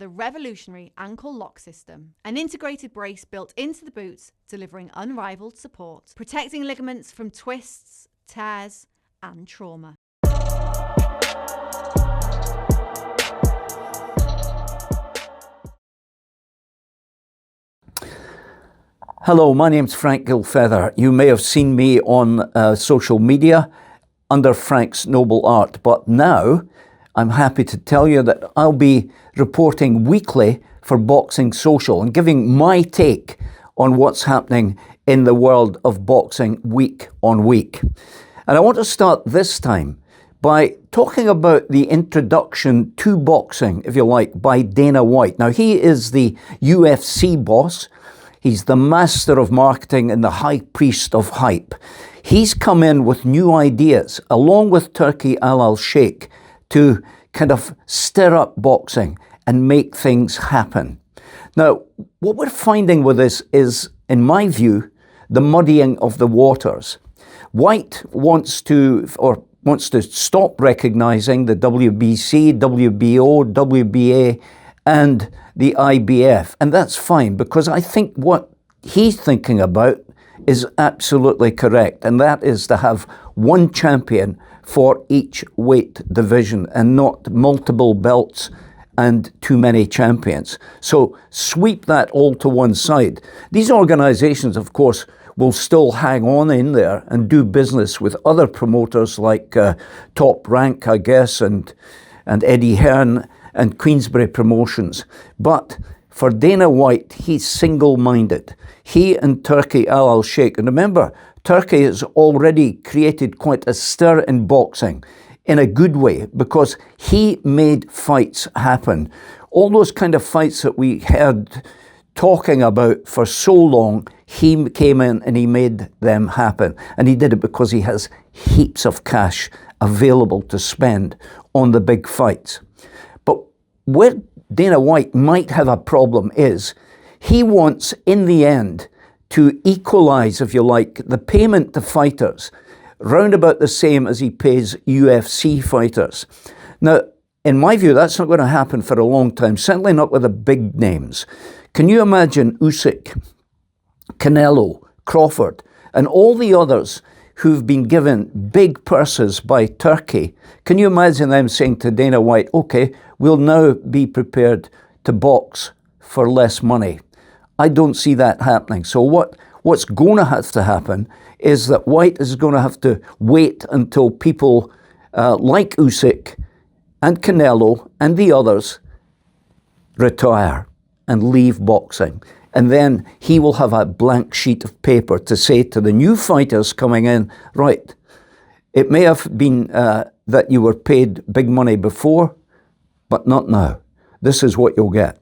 the revolutionary ankle lock system, an integrated brace built into the boots, delivering unrivaled support, protecting ligaments from twists, tears, and trauma. Hello, my name's Frank Gilfeather. You may have seen me on social media under Frank's Noble Art, but now I'm happy to tell you that I'll be reporting weekly for Boxing Social and giving my take on what's happening in the world of boxing week on week. And I want to start this time by talking about the introduction to boxing, if you like, by Dana White. Now, he is the UFC boss. He's the master of marketing and the high priest of hype. He's come in with new ideas, along with Turki Al-Sheikh, to kind of stir up boxing and make things happen. Now, what we're finding with this is, in my view, the muddying of the waters. White wants to stop recognizing the WBC, WBO, WBA, and the IBF. And that's fine, because I think what he's thinking about is absolutely correct. And that is to have one champion for each weight division and not multiple belts and too many champions. So sweep that all to one side. These organizations, of course, will still hang on in there and do business with other promoters like Top Rank, I guess, and Eddie Hearn and Queensberry Promotions. But for Dana White, he's single-minded. He and Turki Al-Sheikh, and remember, Turki has already created quite a stir in boxing in a good way, because he made fights happen. All those kind of fights that we heard talking about for so long, he came in and he made them happen. And he did it because he has heaps of cash available to spend on the big fights. But where Dana White might have a problem is he wants, in the end, to equalize, if you like, the payment to fighters round about the same as he pays UFC fighters. Now, in my view, that's not going to happen for a long time, certainly not with the big names. Can you imagine Usyk, Canelo, Crawford, and all the others who've been given big purses by Turkey? Can you imagine them saying to Dana White, okay, we'll now be prepared to box for less money? I don't see that happening. So what's going to have to happen is that White is going to have to wait until people like Usyk and Canelo and the others retire and leave boxing. And then he will have a blank sheet of paper to say to the new fighters coming in, right, it may have been that you were paid big money before, but not now. This is what you'll get.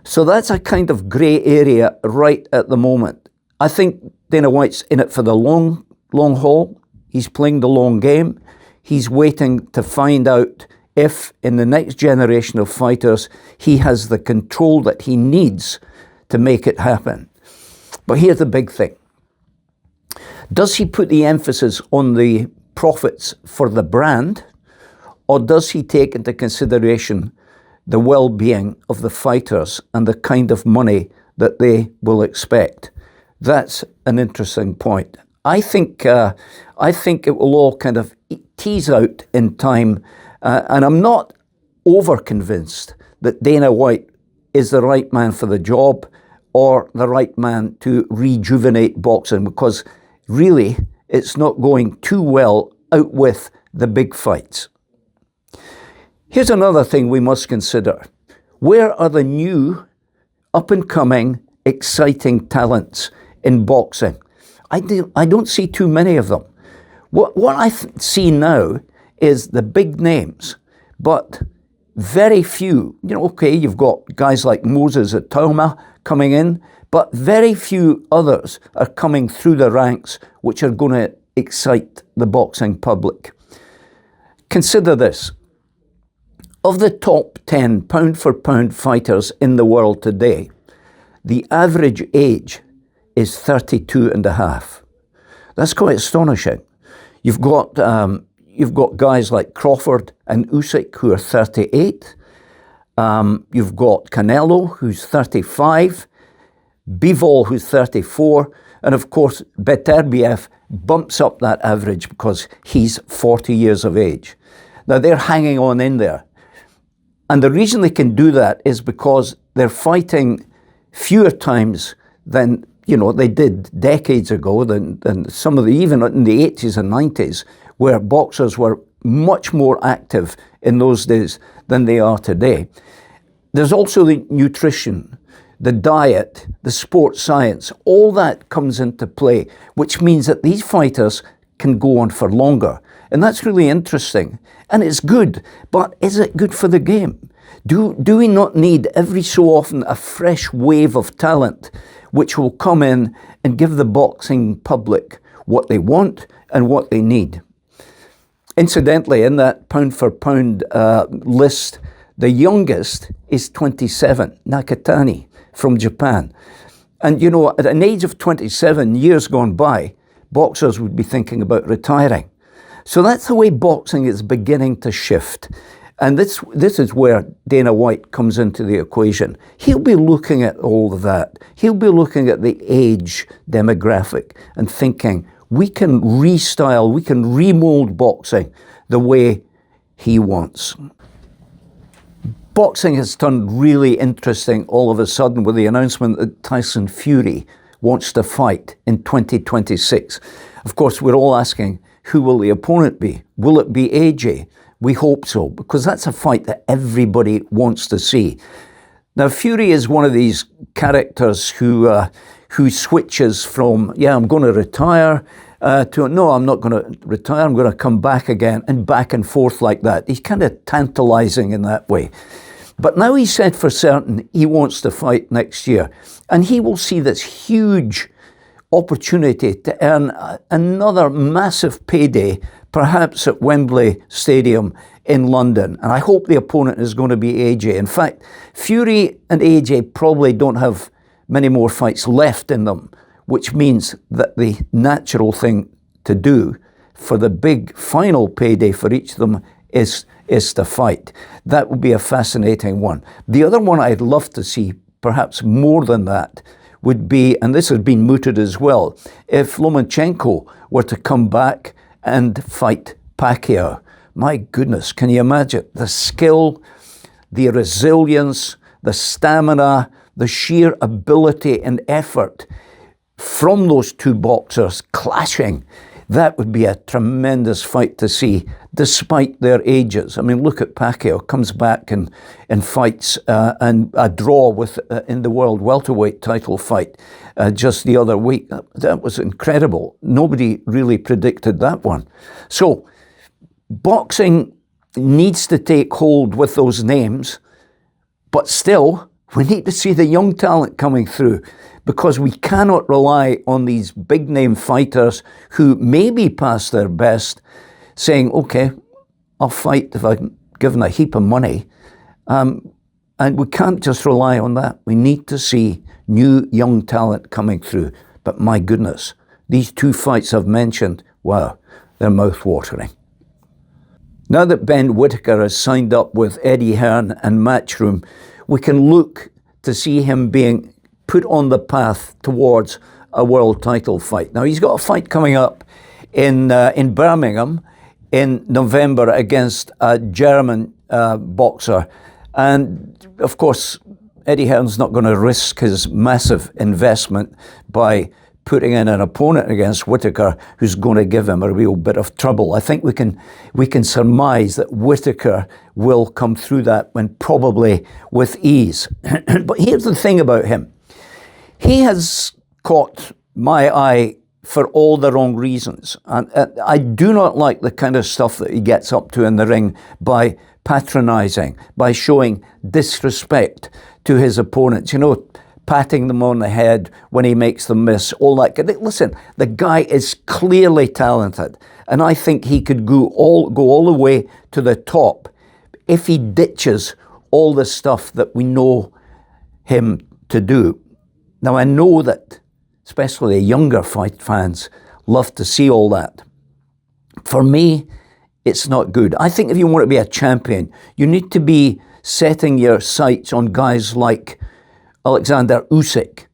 So that's a kind of grey area right at the moment. I think Dana White's in it for the long haul. He's playing the long game. He's waiting to find out if in the next generation of fighters, he has the control that he needs to make it happen. But here's the big thing. Does he put the emphasis on the profits for the brand, or does he take into consideration the well-being of the fighters and the kind of money that they will expect? That's an interesting point. I think it will all kind of tease out in time, and I'm not over-convinced that Dana White is the right man for the job or the right man to rejuvenate boxing, because really it's not going too well out with the big fights. Here's another thing we must consider. Where are the new, up-and-coming, exciting talents in boxing? I don't see too many of them. What I see now is the big names, but very few. Okay, you've got guys like Moses Atoma coming in, but very few others are coming through the ranks which are going to excite the boxing public. Consider this. Of the top 10 pound-for-pound fighters in the world today, the average age is 32 and a half. That's quite astonishing. You've got guys like Crawford and Usyk who are 38, You've got Canelo, who's 35, Bivol, who's 34, and of course, Beterbiev bumps up that average because he's 40 years of age. Now, they're hanging on in there. And the reason they can do that is because they're fighting fewer times than, they did decades ago, than some of the, even in the 80s and 90s, where boxers were much more active in those days than they are today. There's also the nutrition, the diet, the sports science, all that comes into play, which means that these fighters can go on for longer. And that's really interesting. And it's good, but is it good for the game? Do we not need every so often a fresh wave of talent which will come in and give the boxing public what they want and what they need? Incidentally, in that pound for pound list, the youngest is 27, Nakatani from Japan. And at an age of 27, years gone by, boxers would be thinking about retiring. So that's the way boxing is beginning to shift. And this is where Dana White comes into the equation. He'll be looking at all of that. He'll be looking at the age demographic and thinking, we can restyle, we can remold boxing the way he wants. Boxing has turned really interesting all of a sudden with the announcement that Tyson Fury wants to fight in 2026. Of course, we're all asking, who will the opponent be? Will it be AJ? We hope so, because that's a fight that everybody wants to see. Now, Fury is one of these characters who switches from, I'm going to retire, to, no, I'm not going to retire, I'm going to come back again, and back and forth like that. He's kind of tantalizing in that way. But now he said for certain he wants to fight next year, and he will see this huge opportunity to earn another massive payday, perhaps at Wembley Stadium in London. And I hope the opponent is going to be AJ. In fact, Fury and AJ probably don't have many more fights left in them, which means that the natural thing to do for the big final payday for each of them is to fight. That would be a fascinating one. The other one I'd love to see, perhaps more than that, would be, and this has been mooted as well, if Lomachenko were to come back and fight Pacquiao. My goodness, can you imagine the skill, the resilience, the stamina, the sheer ability and effort from those two boxers clashing? That would be a tremendous fight to see, despite their ages. I mean, look at Pacquiao, comes back and fights and a draw with in the world welterweight title fight just the other week. That was incredible. Nobody really predicted that one. So boxing needs to take hold with those names, but still, we need to see the young talent coming through, because we cannot rely on these big name fighters who may be past their best saying, okay, I'll fight if I'm given a heap of money. And we can't just rely on that. We need to see new young talent coming through. But my goodness, these two fights I've mentioned, wow, they're mouth-watering. Now that Ben Whittaker has signed up with Eddie Hearn and Matchroom, we can look to see him being put on the path towards a world title fight. Now, he's got a fight coming up in Birmingham in November against a German boxer. And, of course, Eddie Hearn's not going to risk his massive investment by putting in an opponent against Whittaker who's going to give him a real bit of trouble. I think we can surmise that Whittaker will come through that one probably with ease. But here's the thing about him. He has caught my eye for all the wrong reasons. And I do not like the kind of stuff that he gets up to in the ring by patronizing, by showing disrespect to his opponents. Patting them on the head when he makes them miss, all that. Listen, the guy is clearly talented, and I think he could go all the way to the top if he ditches all the stuff that we know him to do. Now, I know that especially the younger fight fans love to see all that. For me, it's not good. I think if you want to be a champion, you need to be setting your sights on guys like Alexander Usyk,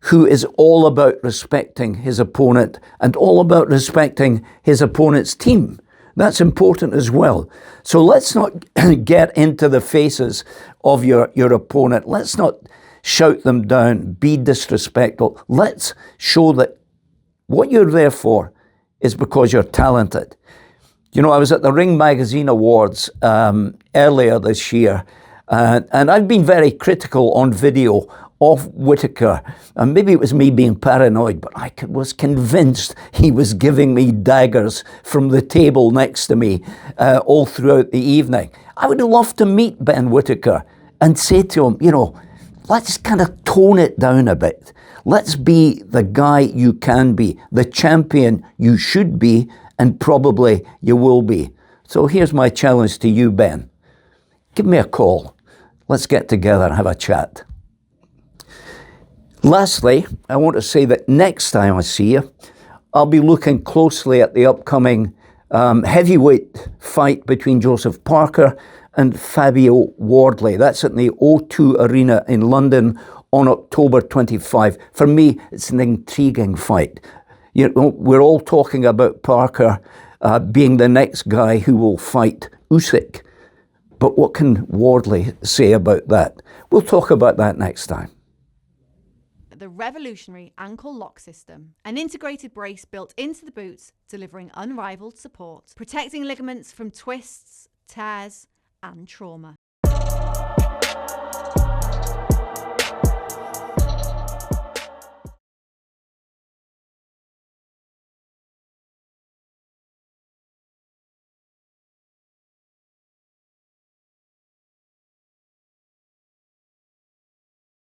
who is all about respecting his opponent and all about respecting his opponent's team. That's important as well. So let's not get into the faces of your opponent. Let's not shout them down, be disrespectful. Let's show that what you're there for is because you're talented. You know, I was at the Ring Magazine Awards earlier this year, and I've been very critical on video of Whittaker. And maybe it was me being paranoid, but I was convinced he was giving me daggers from the table next to me all throughout the evening. I would love to meet Ben Whittaker and say to him, you know, let's kind of tone it down a bit. Let's be the guy you can be, the champion you should be, and probably you will be. So here's my challenge to you, Ben. Give me a call. Let's get together and have a chat. Lastly, I want to say that next time I see you, I'll be looking closely at the upcoming heavyweight fight between Joseph Parker and Fabio Wardley. That's at the O2 Arena in London on October 25. For me, it's an intriguing fight. You know, we're all talking about Parker being the next guy who will fight Usyk. But what can Wardley say about that? We'll talk about that next time. The revolutionary ankle lock system, an integrated brace built into the boots, delivering unrivaled support, protecting ligaments from twists, tears, and trauma.